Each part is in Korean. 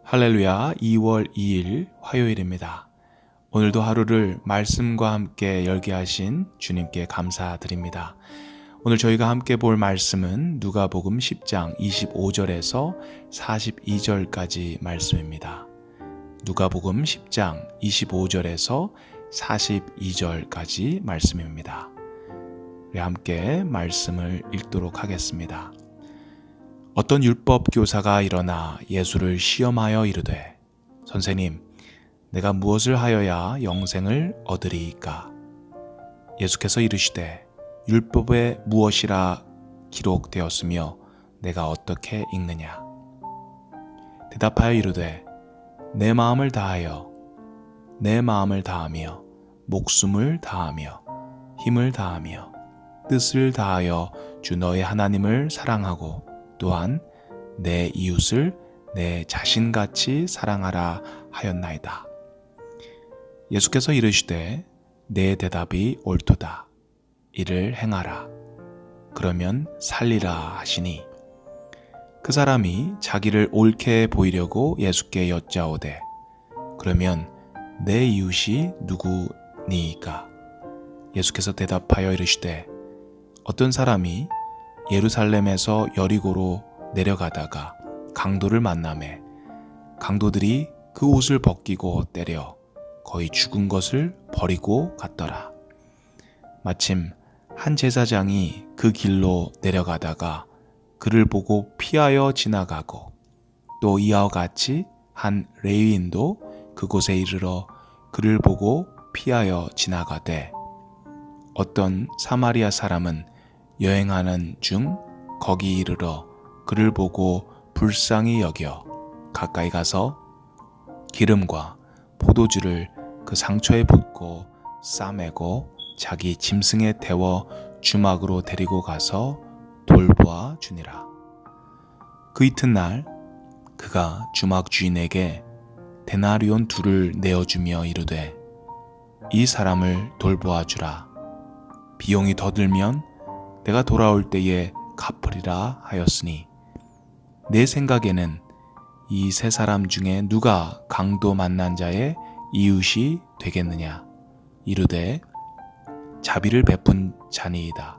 할렐루야, 2월 2일 화요일입니다. 오늘도 하루를 말씀과 함께 열게 하신 주님께 감사드립니다. 오늘 저희가 함께 볼 말씀은 누가복음 10장 25절에서 42절까지 말씀입니다. 누가복음 10장 25절에서 42절까지 말씀입니다. 우리 함께 말씀을 읽도록 하겠습니다. 어떤 율법 교사가 일어나 예수를 시험하여 이르되, 선생님, 내가 무엇을 하여야 영생을 얻으리이까? 예수께서 이르시되, 율법에 무엇이라 기록되었으며 내가 어떻게 읽느냐? 대답하여 이르되, 내 마음을 다하여, 내 마음을 다하며, 목숨을 다하며, 힘을 다하며, 뜻을 다하여 주 너의 하나님을 사랑하고 또한 내 이웃을 내 자신같이 사랑하라 하였나이다. 예수께서 이르시되 내 대답이 옳도다. 이를 행하라. 그러면 살리라 하시니, 그 사람이 자기를 옳게 보이려고 예수께 여짜오되, 그러면 내 이웃이 누구니이까? 예수께서 대답하여 이르시되, 어떤 사람이 예루살렘에서 여리고로 내려가다가 강도를 만나매 강도들이 그 옷을 벗기고 때려 거의 죽은 것을 버리고 갔더라. 마침 한 제사장이 그 길로 내려가다가 그를 보고 피하여 지나가고, 또 이와 같이 한 레위인도 그곳에 이르러 그를 보고 피하여 지나가되, 어떤 사마리아 사람은 여행하는 중 거기 이르러 그를 보고 불쌍히 여겨 가까이 가서 기름과 포도주를 그 상처에 붓고 싸매고 자기 짐승에 태워 주막으로 데리고 가서 돌보아 주니라. 그 이튿날 그가 주막 주인에게 데나리온 2를 내어주며 이르되, 이 사람을 돌보아 주라. 비용이 더 들면 내가 돌아올 때에 갚으리라 하였으니, 내 생각에는 이 세 사람 중에 누가 강도 만난 자의 이웃이 되겠느냐? 이르되 자비를 베푼 자니이다.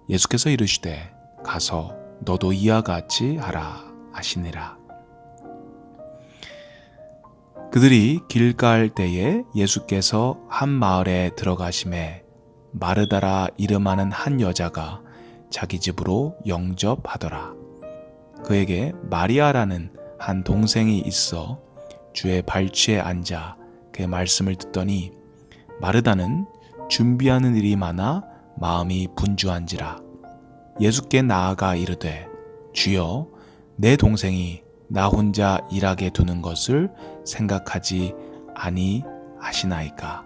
예수께서 이르시되 가서 너도 이와 같이 하라 하시니라. 그들이 길 갈 때에 예수께서 한 마을에 들어가심에 마르다라 이름하는 한 여자가 자기 집으로 영접하더라. 그에게 마리아라는 한 동생이 있어 주의 발치에 앉아 그의 말씀을 듣더니, 마르다는 준비하는 일이 많아 마음이 분주한지라 예수께 나아가 이르되, 주여, 내 동생이 나 혼자 일하게 두는 것을 생각하지 아니하시나이까?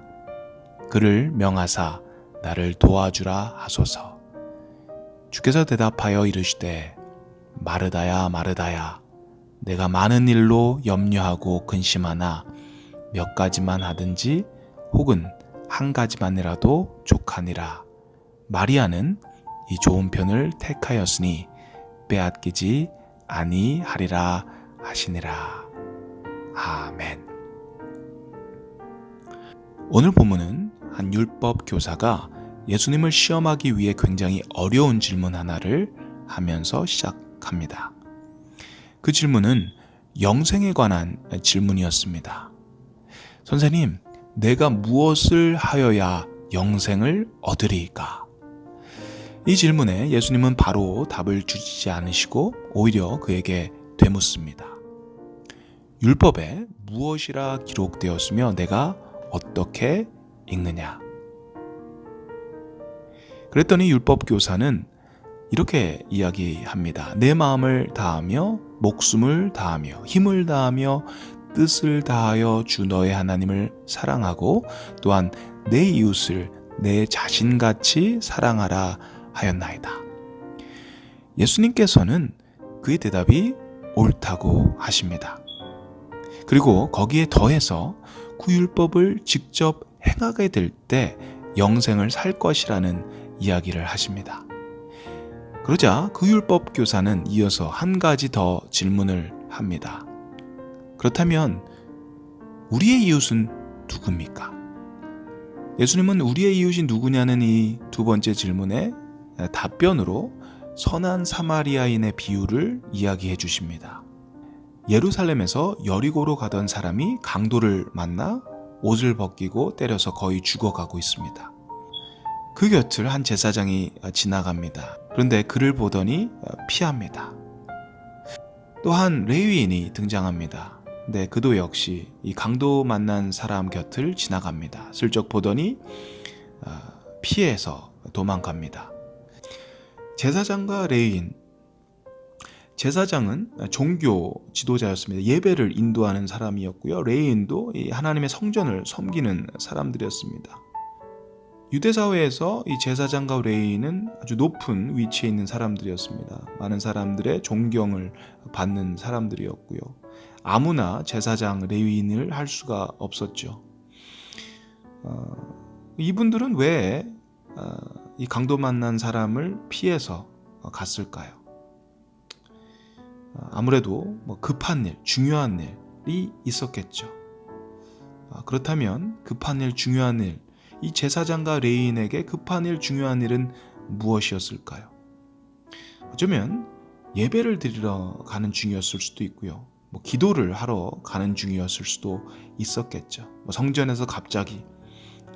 그를 명하사 나를 도와주라 하소서. 주께서 대답하여 이르시되, 마르다야, 마르다야, 내가 많은 일로 염려하고 근심하나 몇 가지만 하든지 혹은 한 가지만이라도 족하니라. 마리아는 이 좋은 편을 택하였으니 빼앗기지 아니하리라 하시니라. 아멘. 오늘 본문은 한 율법 교사가 예수님을 시험하기 위해 굉장히 어려운 질문 하나를 하면서 시작합니다. 그 질문은 영생에 관한 질문이었습니다. 선생님, 내가 무엇을 하여야 영생을 얻으리이까? 이 질문에 예수님은 바로 답을 주지 않으시고 오히려 그에게 되묻습니다. 율법에 무엇이라 기록되었으며 내가 어떻게 읽느냐? 그랬더니 율법 교사는 이렇게 이야기합니다. 내 마음을 다하며 목숨을 다하며 힘을 다하며 뜻을 다하여 주 너의 하나님을 사랑하고 또한 내 이웃을 내 자신같이 사랑하라 하였나이다. 예수님께서는 그의 대답이 옳다고 하십니다. 그리고 거기에 더해서 그 율법을 직접 행하게 될 때 영생을 살 것이라는 이야기를 하십니다. 그러자 그 율법 교사는 이어서 한 가지 더 질문을 합니다. 그렇다면 우리의 이웃은 누굽니까? 예수님은 우리의 이웃이 누구냐는 이 두 번째 질문에 답변으로 선한 사마리아인의 비유를 이야기해 주십니다. 예루살렘에서 여리고로 가던 사람이 강도를 만나 옷을 벗기고 때려서 거의 죽어가고 있습니다. 그 곁을 한 제사장이 지나갑니다. 그런데 그를 보더니 피합니다. 또 한 레위인이 등장합니다. 근데 그도 역시 이 강도 만난 사람 곁을 지나갑니다. 슬쩍 보더니 피해서 도망갑니다. 제사장과 레위인, 제사장은 종교 지도자였습니다. 예배를 인도하는 사람이었고요. 레위인도 이 하나님의 성전을 섬기는 사람들이었습니다. 유대사회에서 이 제사장과 레위인은 아주 높은 위치에 있는 사람들이었습니다. 많은 사람들의 존경을 받는 사람들이었고요. 아무나 제사장, 레위인을 할 수가 없었죠. 이분들은 왜 이 강도 만난 사람을 피해서 갔을까요? 아무래도 급한 일, 중요한 일이 있었겠죠. 그렇다면 급한 일, 중요한 일, 이 제사장과 레위인에게 급한 일, 중요한 일은 무엇이었을까요? 어쩌면 예배를 드리러 가는 중이었을 수도 있고요. 기도를 하러 가는 중이었을 수도 있었겠죠. 성전에서 갑자기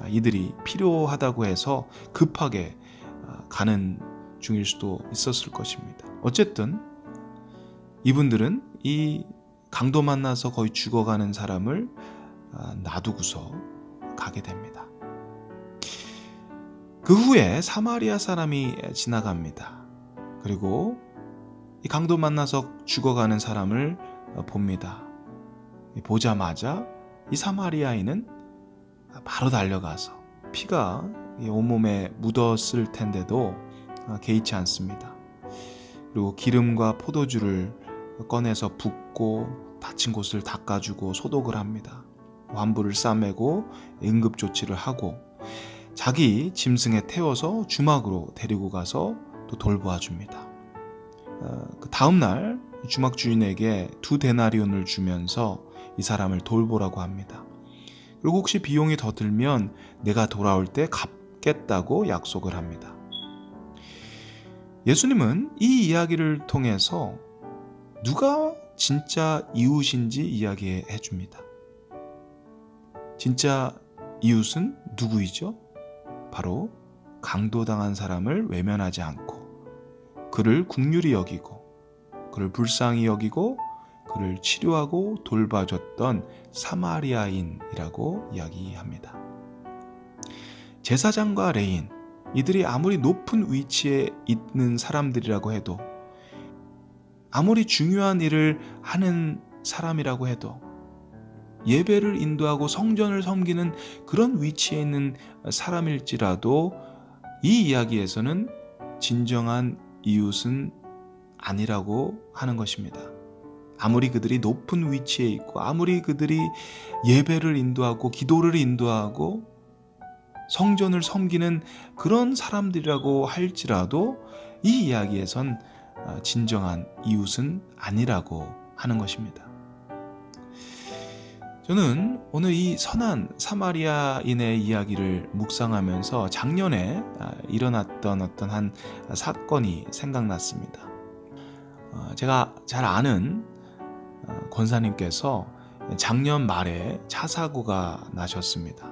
이들이 필요하다고 해서 급하게 가는 중일 수도 있었을 것입니다. 어쨌든 이분들은 이 강도 만나서 거의 죽어가는 사람을 놔두고서 가게 됩니다. 그 후에 사마리아 사람이 지나갑니다. 그리고 이 강도 만나서 죽어가는 사람을 봅니다. 보자마자 이 사마리아인은 바로 달려가서 피가 온몸에 묻었을 텐데도 개의치 않습니다. 그리고 기름과 포도주를 꺼내서 붓고 다친 곳을 닦아주고 소독을 합니다. 환부를 싸매고 응급조치를 하고 자기 짐승에 태워서 주막으로 데리고 가서 또 돌보아줍니다. 그 다음날 주막 주인에게 2데나리온을 주면서 이 사람을 돌보라고 합니다. 그리고 혹시 비용이 더 들면 내가 돌아올 때 갚겠다고 약속을 합니다. 예수님은 이 이야기를 통해서 누가 진짜 이웃인지 이야기해 줍니다. 진짜 이웃은 누구이죠? 바로 강도당한 사람을 외면하지 않고 그를 긍휼히 여기고 그를 불쌍히 여기고 그를 치료하고 돌봐줬던 사마리아인이라고 이야기합니다. 제사장과 레위인, 이들이 아무리 높은 위치에 있는 사람들이라고 해도 아무리 중요한 일을 하는 사람이라고 해도 예배를 인도하고 성전을 섬기는 그런 위치에 있는 사람일지라도 이 이야기에서는 진정한 이웃은 아니라고 하는 것입니다. 아무리 그들이 높은 위치에 있고 아무리 그들이 예배를 인도하고 기도를 인도하고 성전을 섬기는 그런 사람들이라고 할지라도 이 이야기에선 진정한 이웃은 아니라고 하는 것입니다. 저는 오늘 이 선한 사마리아인의 이야기를 묵상하면서 작년에 일어났던 어떤 한 사건이 생각났습니다. 제가 잘 아는 권사님께서 작년 말에 차 사고가 나셨습니다.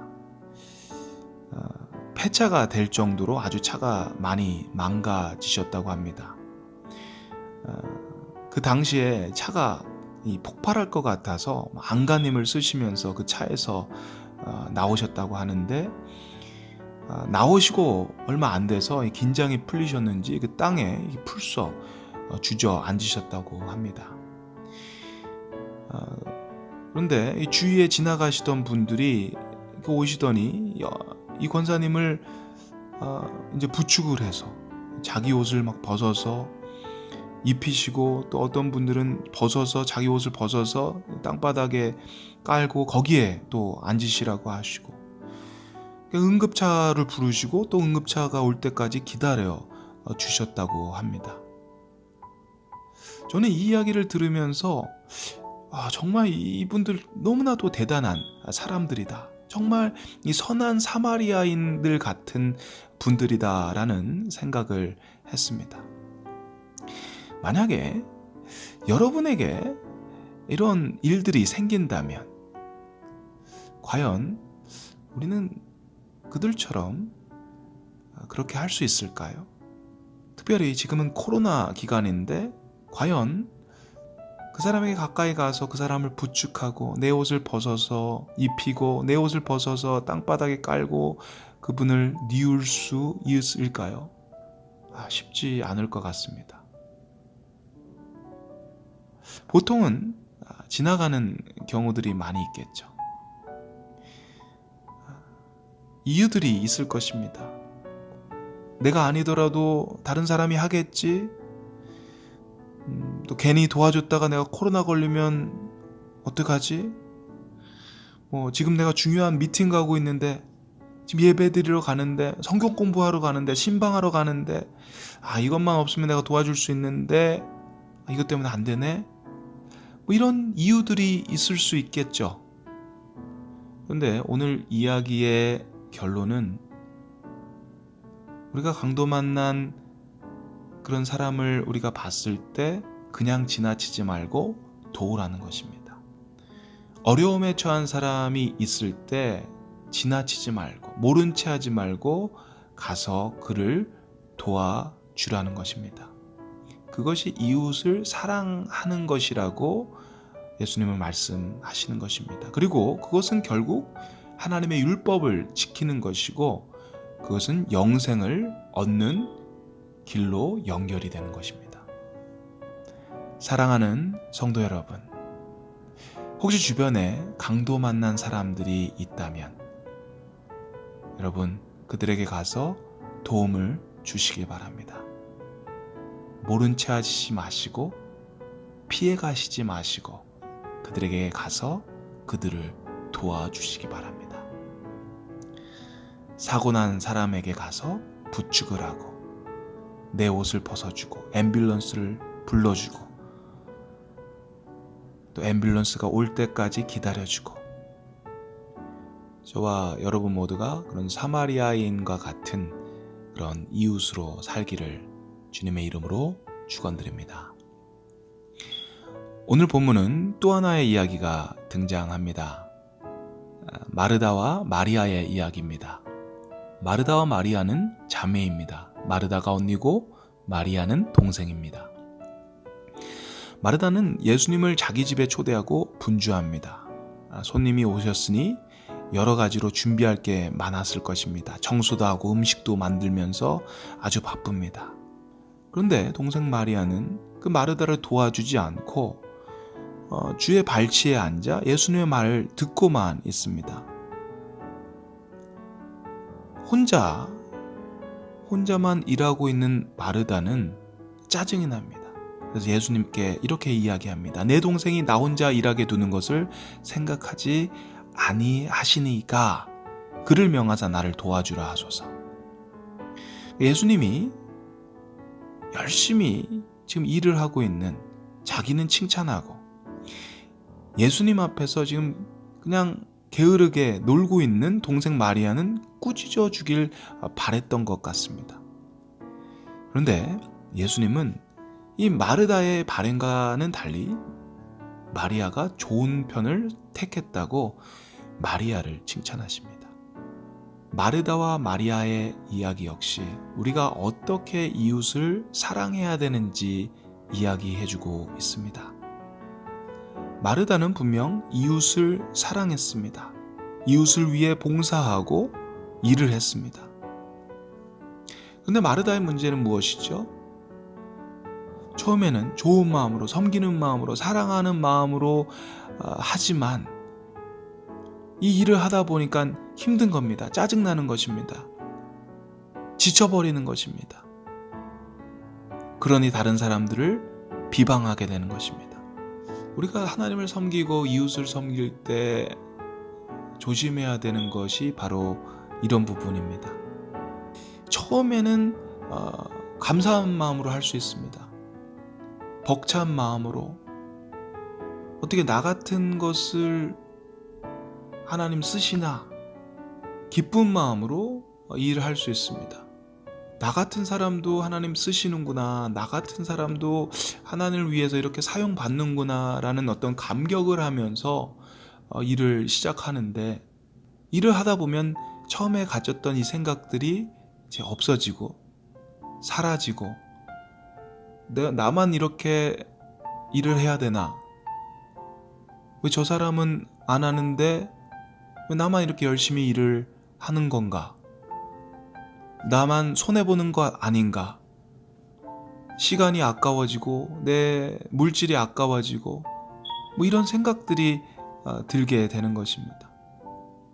폐차가 될 정도로 아주 차가 많이 망가지셨다고 합니다. 그 당시에 차가 폭발할 것 같아서 안간힘을 쓰시면서 그 차에서 나오셨다고 하는데 나오시고 얼마 안 돼서 긴장이 풀리셨는지 그 땅에 풀썩 주저앉으셨다고 합니다. 그런데 주위에 지나가시던 분들이 오시더니 이 권사님을 이제 부축을 해서 자기 옷을 막 벗어서 입히시고 또 어떤 분들은 자기 옷을 벗어서 땅바닥에 깔고 거기에 또 앉으시라고 하시고 응급차를 부르시고 또 응급차가 올 때까지 기다려 주셨다고 합니다. 저는 이 이야기를 들으면서 정말 이분들 너무나도 대단한 사람들이다. 정말 이 선한 사마리아인들 같은 분들이다라는 생각을 했습니다. 만약에 여러분에게 이런 일들이 생긴다면 과연 우리는 그들처럼 그렇게 할 수 있을까요? 특별히 지금은 코로나 기간인데 과연 그 사람에게 가까이 가서 그 사람을 부축하고 내 옷을 벗어서 입히고 내 옷을 벗어서 땅바닥에 깔고 그분을 뉘울 수 있을까요? 쉽지 않을 것 같습니다. 보통은 지나가는 경우들이 많이 있겠죠. 이유들이 있을 것입니다. 내가 아니더라도 다른 사람이 하겠지. 또 괜히 도와줬다가 내가 코로나 걸리면 어떡하지? 지금 내가 중요한 미팅 가고 있는데, 지금 예배 드리러 가는데, 성경 공부하러 가는데, 신방하러 가는데, 이것만 없으면 내가 도와줄 수 있는데 이것 때문에 안 되네? 이런 이유들이 있을 수 있겠죠. 그런데 오늘 이야기의 결론은 우리가 강도 만난 그런 사람을 우리가 봤을 때 그냥 지나치지 말고 도우라는 것입니다. 어려움에 처한 사람이 있을 때 지나치지 말고 모른 채 하지 말고 가서 그를 도와주라는 것입니다. 그것이 이웃을 사랑하는 것이라고 예수님은 말씀하시는 것입니다. 그리고 그것은 결국 하나님의 율법을 지키는 것이고 그것은 영생을 얻는 길로 연결이 되는 것입니다. 사랑하는 성도 여러분, 혹시 주변에 강도 만난 사람들이 있다면 여러분 그들에게 가서 도움을 주시기 바랍니다. 모른 채 하시지 마시고 피해 가시지 마시고 그들에게 가서 그들을 도와주시기 바랍니다. 사고 난 사람에게 가서 부축을 하고 내 옷을 벗어주고 앰뷸런스를 불러주고 또 앰뷸런스가 올 때까지 기다려주고 저와 여러분 모두가 그런 사마리아인과 같은 그런 이웃으로 살기를 주님의 이름으로 축원드립니다. 오늘 본문은 또 하나의 이야기가 등장합니다. 마르다와 마리아의 이야기입니다. 마르다와 마리아는 자매입니다. 마르다가 언니고 마리아는 동생입니다. 마르다는 예수님을 자기 집에 초대하고 분주합니다. 손님이 오셨으니 여러 가지로 준비할 게 많았을 것입니다. 청소도 하고 음식도 만들면서 아주 바쁩니다. 그런데 동생 마리아는 그 마르다를 도와주지 않고 주의 발치에 앉아 예수님의 말을 듣고만 있습니다. 혼자만 일하고 있는 마르다는 짜증이 납니다. 그래서 예수님께 이렇게 이야기합니다. 내 동생이 나 혼자 일하게 두는 것을 생각하지 아니하시니까 그를 명하사 나를 도와주라 하소서. 예수님이 열심히 지금 일을 하고 있는 자기는 칭찬하고 예수님 앞에서 지금 그냥 게으르게 놀고 있는 동생 마리아는 꾸짖어 주길 바랬던 것 같습니다. 그런데 예수님은 이 마르다의 바램과는 달리 마리아가 좋은 편을 택했다고 마리아를 칭찬하십니다. 마르다와 마리아의 이야기 역시 우리가 어떻게 이웃을 사랑해야 되는지 이야기해주고 있습니다. 마르다는 분명 이웃을 사랑했습니다. 이웃을 위해 봉사하고 일을 했습니다. 그런데 마르다의 문제는 무엇이죠? 처음에는 좋은 마음으로, 섬기는 마음으로, 사랑하는 마음으로 하지만 이 일을 하다 보니까 힘든 겁니다. 짜증나는 것입니다. 지쳐버리는 것입니다. 그러니 다른 사람들을 비방하게 되는 것입니다. 우리가 하나님을 섬기고 이웃을 섬길 때 조심해야 되는 것이 바로 이런 부분입니다. 처음에는 감사한 마음으로 할 수 있습니다. 벅찬 마음으로 어떻게 나 같은 것을 하나님 쓰시나 기쁜 마음으로 일을 할 수 있습니다. 나 같은 사람도 하나님 쓰시는구나, 나 같은 사람도 하나님을 위해서 이렇게 사용받는구나 라는 어떤 감격을 하면서 일을 시작하는데, 일을 하다 보면 처음에 가졌던 이 생각들이 이제 없어지고 사라지고, 나만 이렇게 일을 해야 되나, 왜 저 사람은 안 하는데 왜 나만 이렇게 열심히 일을 하는 건가, 나만 손해보는 것 아닌가, 시간이 아까워지고 내 물질이 아까워지고 뭐 이런 생각들이 들게 되는 것입니다.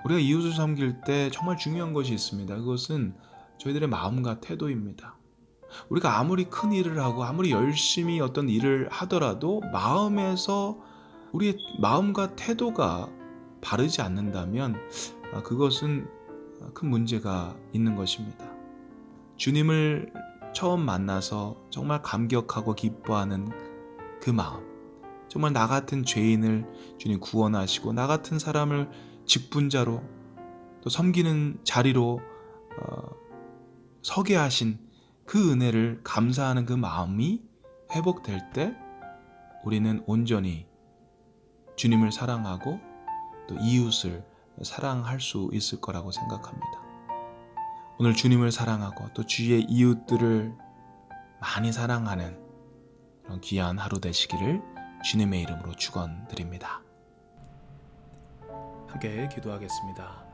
우리가 이웃을 섬길 때 정말 중요한 것이 있습니다. 그것은 저희들의 마음과 태도입니다. 우리가 아무리 큰 일을 하고 아무리 열심히 어떤 일을 하더라도 마음에서 우리의 마음과 태도가 바르지 않는다면 그것은 큰 문제가 있는 것입니다. 주님을 처음 만나서 정말 감격하고 기뻐하는 그 마음, 정말 나 같은 죄인을 주님 구원하시고 나 같은 사람을 직분자로 또 섬기는 자리로 서게 하신 그 은혜를 감사하는 그 마음이 회복될 때 우리는 온전히 주님을 사랑하고 또 이웃을 사랑할 수 있을 거라고 생각합니다. 오늘 주님을 사랑하고 또 주위의 이웃들을 많이 사랑하는 그런 귀한 하루 되시기를 주님의 이름으로 축원드립니다. 함께 기도하겠습니다.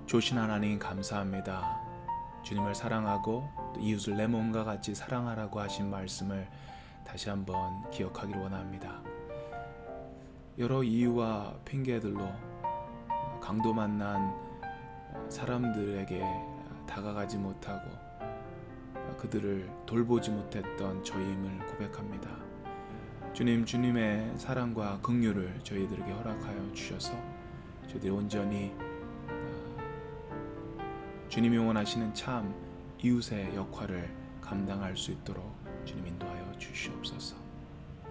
좋으신 하나님 감사합니다. 주님을 사랑하고 또 이웃을 내 몸과 같이 사랑하라고 하신 말씀을 다시 한번 기억하기를 원합니다. 여러 이유와 핑계들로 강도 만난 사람들에게 다가가지 못하고 그들을 돌보지 못했던 저희임을 고백합니다. 주님, 주님의 사랑과 긍휼을 저희들에게 허락하여 주셔서 저희들이 온전히 주님이 원하시는 참 이웃의 역할을 감당할 수 있도록 주님 인도하여 주시옵소서.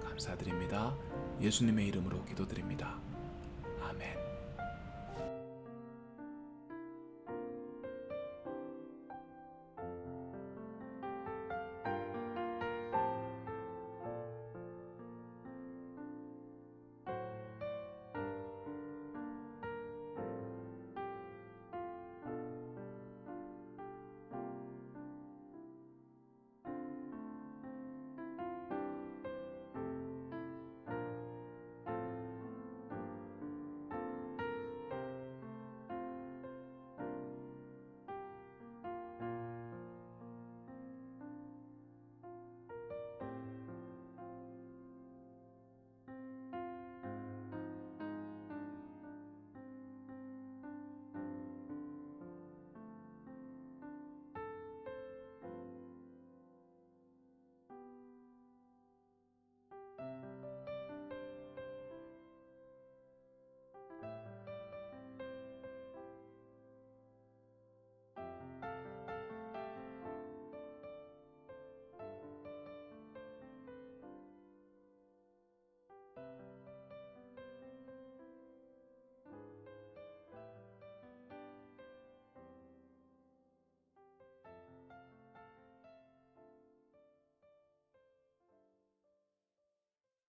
감사드립니다. 예수님의 이름으로 기도드립니다.